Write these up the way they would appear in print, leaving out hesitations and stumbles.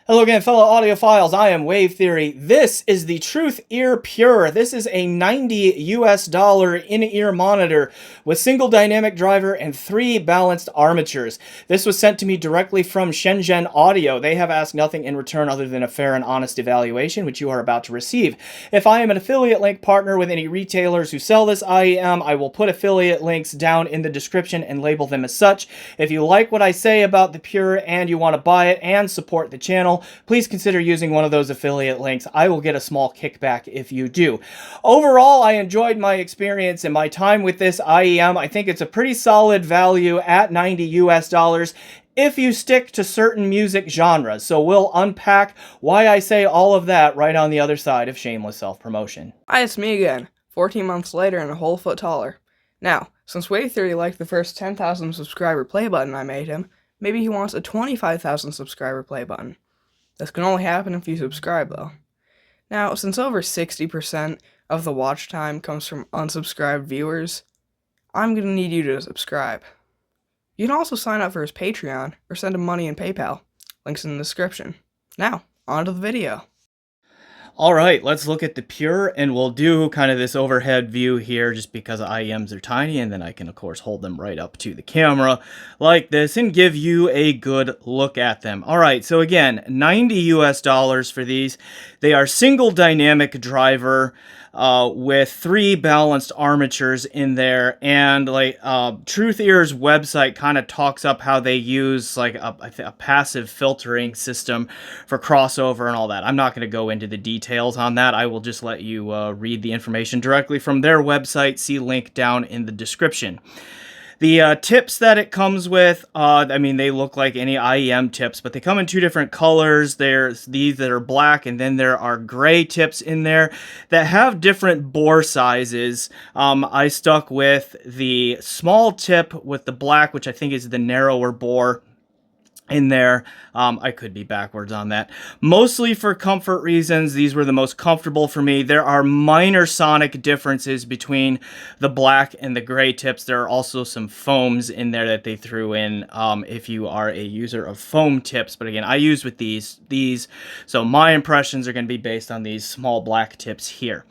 Hello again, fellow audiophiles. I am Wave Theory. This is the Truthear Pure. This is a $90 in-ear monitor with single dynamic driver and 3 balanced armatures. This was sent to me directly from Shenzhen Audio. They have asked nothing in return other than a fair and honest evaluation, which you are about to receive. If I am an affiliate link partner with any retailers who sell this IEM, I will put affiliate links down in the description and label them as such. If you like what I say about the Pure and you want to buy it and support the channel, please consider using one of those affiliate links. I will get a small kickback if you do. Overall, I enjoyed my experience and my time with this IEM. I think it's a pretty solid value at $90 if you stick to certain music genres. So we'll unpack why I say all of that right on the other side of Shameless Self-Promotion. Hi, it's me again, 14 months later and a whole foot taller. Now, since Wave Theory liked the first 10,000 subscriber play button I made him, maybe he wants a 25,000 subscriber play button. This can only happen if you subscribe, though. Now, since over 60% of the watch time comes from unsubscribed viewers, I'm going to need you to subscribe. You can also sign up for his Patreon or send him money in PayPal. Links in the description. Now, on to the video. Alright, let's look at the Pure, and we'll do kind of this overhead view here just because IEMs are tiny, and then I can, of course, hold them right up to the camera like this and give you a good look at them. Alright, so again, $90 for these. They are single dynamic driver with 3 balanced armatures in there, and like Truthear's website kind of talks up how they use like a passive filtering system for crossover and all that. I'm not going to go into the details on that. I will just let you read the information directly from their website. See link down in the description. The tips that it comes with, I mean, they look like any IEM tips, but they come in 2 different colors. There's these that are black, and then there are gray tips in there that have different bore sizes. I stuck with the small tip with the black, which I think is the narrower bore in there. I could be backwards on that. Mostly for comfort reasons, these were the most comfortable for me. There are minor sonic differences between the black and the gray tips. There are also some foams in there that they threw in if you are a user of foam tips. But again, I use with these, so my impressions are going to be based on these small black tips here.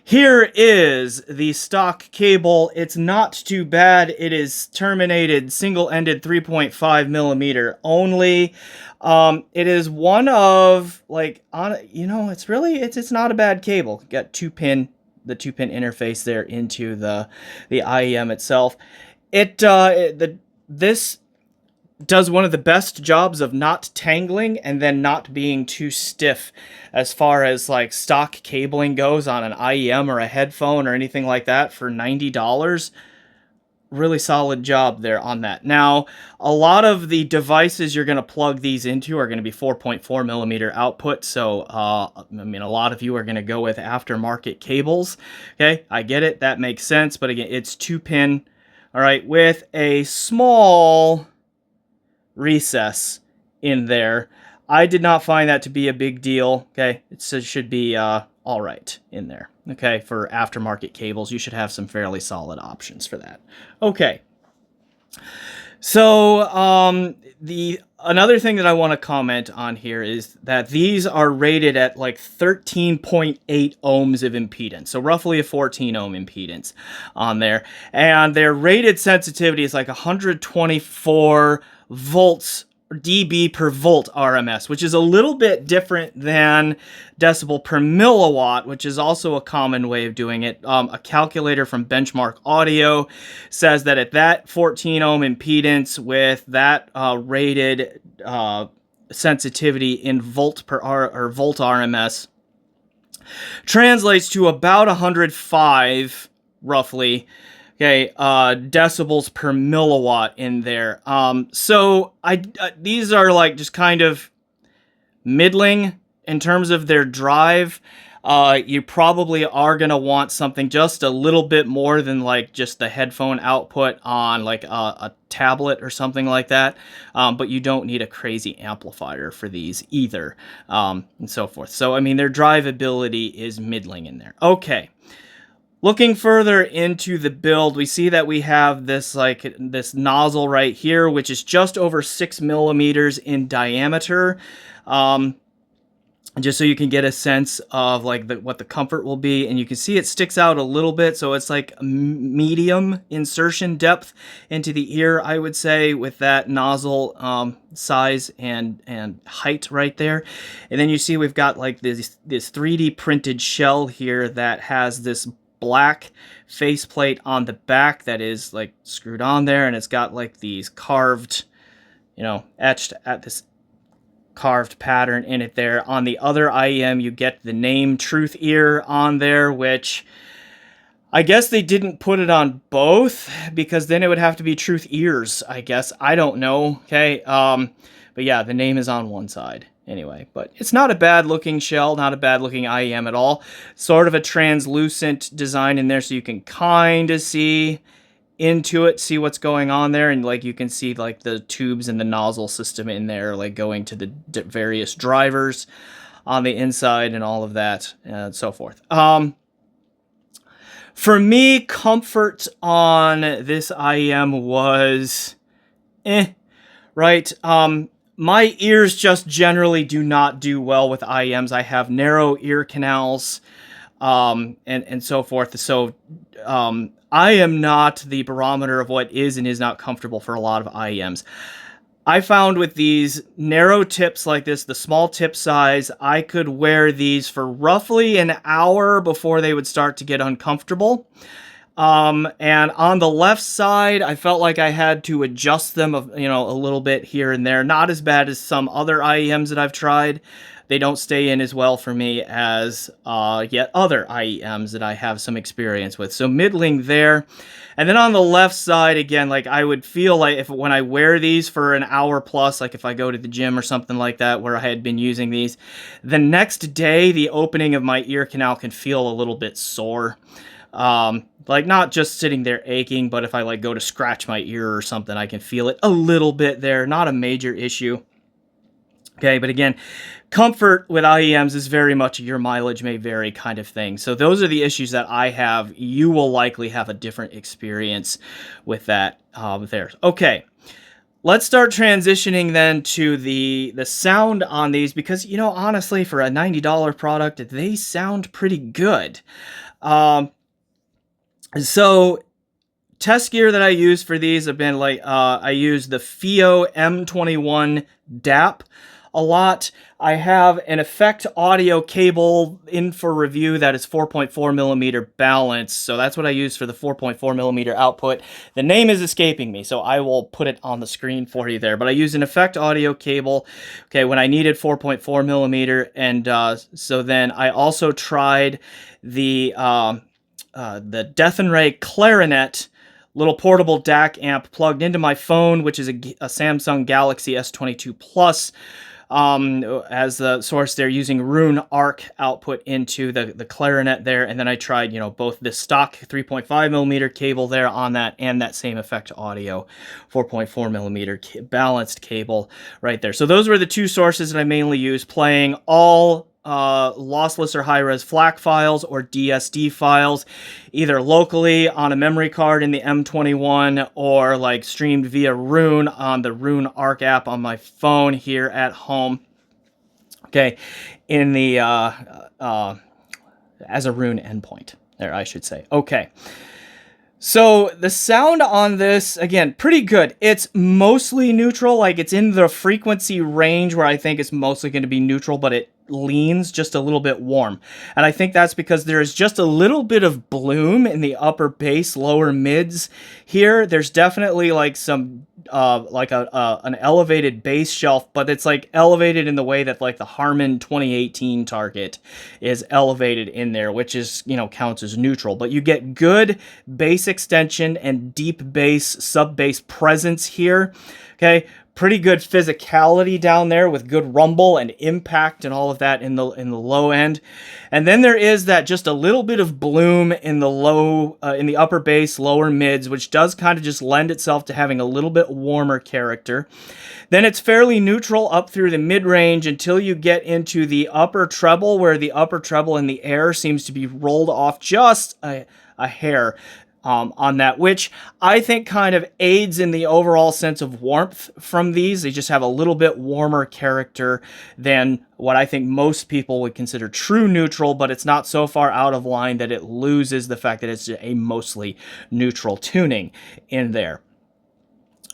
Here is the stock cable. It's not too bad. It is terminated single-ended 3.5 millimeter only. It is one of like it's not a bad cable. Got the 2-pin interface there into the IEM itself. This does one of the best jobs of not tangling and then not being too stiff as far as like stock cabling goes on an IEM or a headphone or anything like that for $90. Really solid job there on that. Now, a lot of the devices you're going to plug these into are going to be 4.4 millimeter output. So, I mean, a lot of you are going to go with aftermarket cables. Okay, I get it. That makes sense. But again, it's 2-pin, all right, with a small recess in there. I did not find that to be a big deal. Okay, it should be all right in there. Okay, for aftermarket cables, you should have some fairly solid options for that. Okay, so another thing that I want to comment on here is that these are rated at like 13.8 ohms of impedance, so roughly a 14 ohm impedance on there, and their rated sensitivity is like 124 volts dB per volt RMS, which is a little bit different than decibel per milliwatt, which is also a common way of doing it. A calculator from Benchmark Audio says that at that 14 ohm impedance with that rated sensitivity in volt RMS translates to about 105 roughly. Okay, decibels per milliwatt in there. So these are like just kind of middling in terms of their drive. You probably are going to want something just a little bit more than like just the headphone output on like a tablet or something like that. But you don't need a crazy amplifier for these either, and so forth. So, I mean, their drivability is middling in there. Okay. Looking further into the build, we see that we have this nozzle right here, which is just over 6 millimeters in diameter. Just so you can get a sense of like what the comfort will be, and you can see it sticks out a little bit, so it's like a medium insertion depth into the ear, I would say, with that nozzle size and height right there. And then you see we've got like this 3D printed shell here that has this black faceplate on the back that is like screwed on there, and it's got like these carved, etched at this carved pattern in it there. On the other IEM, you get the name Truthear on there, which I guess they didn't put it on both because then it would have to be Truth Ears, I guess. I don't know. Okay. But yeah, the name is on one side anyway, but it's not a bad looking shell, not a bad looking IEM at all. Sort of a translucent design in there, so you can kind of see into it, see what's going on there, and like you can see like the tubes and the nozzle system in there, like going to the various drivers on the inside and all of that and so forth. For me, comfort on this IEM was right. My ears just generally do not do well with IEMs. I have narrow ear canals and so forth. So I am not the barometer of what is and is not comfortable for a lot of IEMs. I found with these narrow tips like this, the small tip size, I could wear these for roughly an hour before they would start to get uncomfortable. And on the left side, I felt like I had to adjust them, a little bit here and there. Not as bad as some other IEMs that I've tried. They don't stay in as well for me as yet other IEMs that I have some experience with. So middling there. And then on the left side, again, like I would feel like when I wear these for an hour plus, like if I go to the gym or something like that where I had been using these, the next day, the opening of my ear canal can feel a little bit sore. Like not just sitting there aching, but if I like go to scratch my ear or something, I can feel it a little bit there. Not a major issue. Okay, but again, comfort with IEMs is very much your mileage may vary kind of thing. So those are the issues that I have. You will likely have a different experience with that there. Okay, let's start transitioning then to the sound on these because, honestly, for a $90 product, they sound pretty good. So test gear that I use for these have been like, I use the FIO M21 DAP a lot. I have an effect audio cable in for review that is 4.4 millimeter balance. So that's what I use for the 4.4 millimeter output. The name is escaping me, so I will put it on the screen for you there. But I use an effect audio cable, okay, when I needed 4.4 millimeter. And so then I also tried the Death and Ray Clarinet little portable DAC amp plugged into my phone, which is a Samsung Galaxy S22 Plus. As the source there, using Rune Arc output into the clarinet there, and then I tried both the stock 3.5 millimeter cable there on that and that same effect audio 4.4 millimeter balanced cable right there. So those were the two sources that I mainly used, playing all lossless or high-res FLAC files or DSD files, either locally on a memory card in the M21 or like streamed via Rune on the Rune Arc app on my phone here at home. Okay, in the as a Rune endpoint there, I should say. Okay. So the sound on this, again, pretty good. It's mostly neutral, like it's in the frequency range where I think it's mostly going to be neutral, but it leans just a little bit warm. And I think that's because there's just a little bit of bloom in the upper bass, lower mids here. There's definitely like some like an elevated bass shelf, but it's like elevated in the way that like the Harman 2018 target is elevated in there, which is, counts as neutral. But you get good bass extension and deep bass, sub bass presence here. Okay. pretty good physicality down there with good rumble and impact and all of that in the low end. And then there is that just a little bit of bloom in the in the upper bass, lower mids, which does kind of just lend itself to having a little bit warmer character. Then it's fairly neutral up through the mid-range until you get into the upper treble, where the upper treble in the air seems to be rolled off just a hair on that, which I think kind of aids in the overall sense of warmth from these. They just have a little bit warmer character than what I think most people would consider true neutral, but it's not so far out of line that it loses the fact that it's a mostly neutral tuning in there.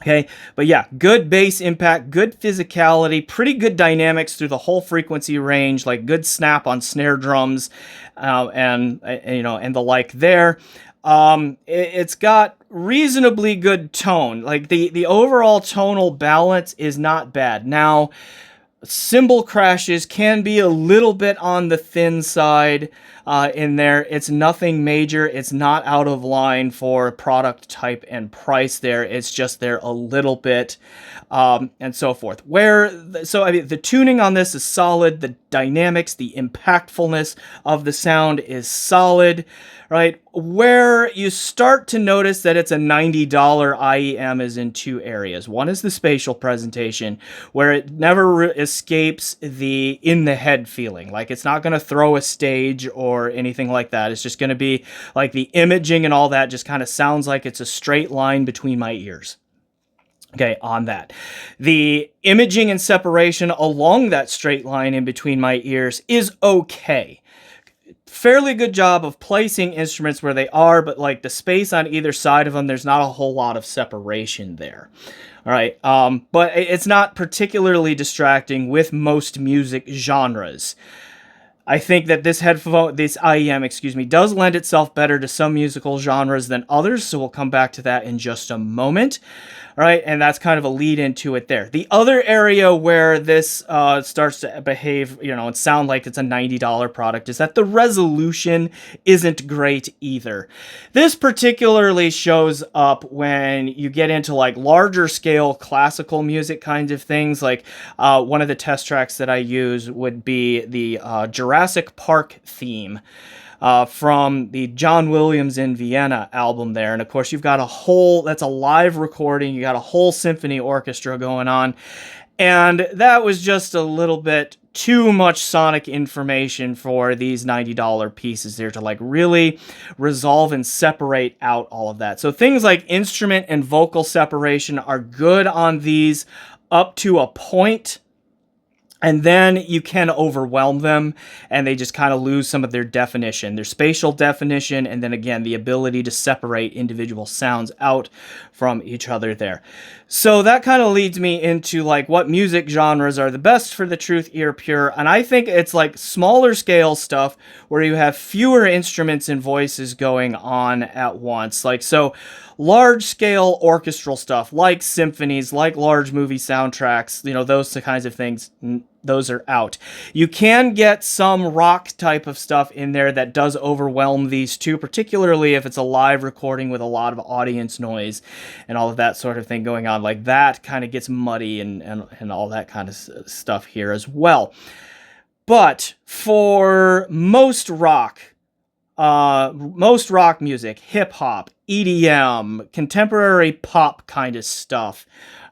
Okay, but yeah, good bass impact, good physicality, pretty good dynamics through the whole frequency range, like good snap on snare drums, and the like there. It's got reasonably good tone. Like the overall tonal balance is not bad. Now, cymbal crashes can be a little bit on the thin side in there. It's nothing major. It's not out of line for product type and price there. It's just there a little bit and so forth. So I mean, the tuning on this is solid. The dynamics, the impactfulness of the sound is solid, right? Where you start to notice that it's a $90 IEM is in two areas. One is the spatial presentation, where it never escapes the in the head feeling. Like it's not going to throw a stage or anything like that. It's just going to be like the imaging and all that just kind of sounds like it's a straight line between my ears. Okay, on that. The imaging and separation along that straight line in between my ears is okay. Fairly good job of placing instruments where they are, but like the space on either side of them, there's not a whole lot of separation there. All right, but it's not particularly distracting with most music genres. I think that this IEM, does lend itself better to some musical genres than others, so we'll come back to that in just a moment. All right, and that's kind of a lead into it there. The other area where this starts to behave, and sound like it's a $90 product is that the resolution isn't great either. This particularly shows up when you get into like larger scale classical music kinds of things. Like one of the test tracks that I use would be the Jurassic Park theme. From the John Williams in Vienna album there. And of course, you've got that's a live recording. You got a whole symphony orchestra going on. And that was just a little bit too much sonic information for these $90 pieces there to like really resolve and separate out all of that. So things like instrument and vocal separation are good on these up to a point. And then you can overwhelm them, and they just kind of lose some of their definition, their spatial definition, and then again, the ability to separate individual sounds out from each other there. So that kind of leads me into like what music genres are the best for the Truthear Pure, and I think it's like smaller scale stuff where you have fewer instruments and voices going on at once. Like so, large scale orchestral stuff like symphonies, like large movie soundtracks, those kinds of things. Those are out. You can get some rock type of stuff in there that does overwhelm these two, particularly if it's a live recording with a lot of audience noise and all of that sort of thing going on. Like that kind of gets muddy and all that kind of stuff here as well. But for most rock music, hip hop, EDM, contemporary pop kind of stuff,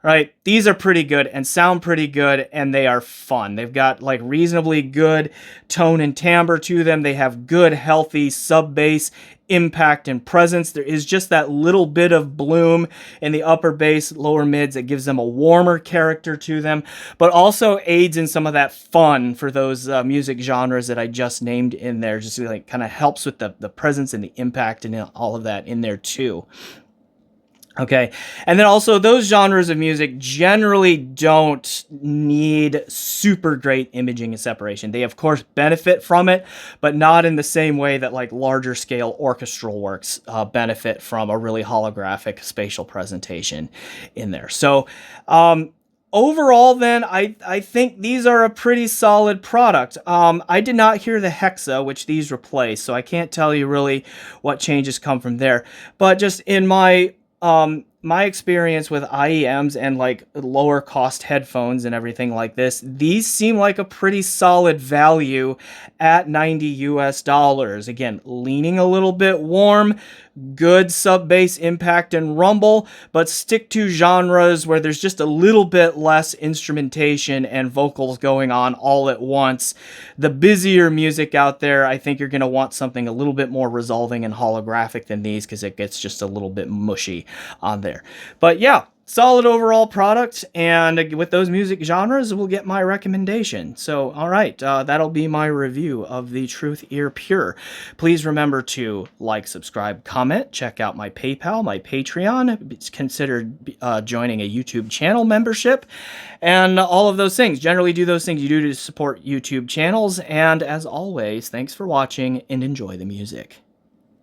right? These are pretty good and sound pretty good, and they are fun. They've got like reasonably good tone and timbre to them. They have good, healthy sub-bass impact and presence. There is just that little bit of bloom in the upper bass, lower mids that gives them a warmer character to them, but also aids in some of that fun for those music genres that I just named in there. Just like kind of helps with the presence and the impact and all of that in there too. Okay, and then also those genres of music generally don't need super great imaging and separation. They of course benefit from it, but not in the same way that like larger scale orchestral works benefit from a really holographic spatial presentation in there. So overall then, I think these are a pretty solid product. I did not hear the Hexa, which these replace, so I can't tell you really what changes come from there. But just in my my experience with IEMs and like lower cost headphones and everything like this, these seem like a pretty solid value at 90 US dollars. Again, leaning a little bit warm, good sub bass impact and rumble, but stick to genres where there's just a little bit less instrumentation and vocals going on all at once. The busier music out there, I think you're going to want something a little bit more resolving and holographic than these, because it gets just a little bit mushy on there. But yeah, solid overall product, and with those music genres will get my recommendation. So all right, that'll be my review of the Truthear Pure. Please remember to like, subscribe, comment, check out my PayPal, my Patreon, consider joining a YouTube channel membership, and all of those things. Generally do those things you do to support YouTube channels, and as always, thanks for watching and enjoy the music.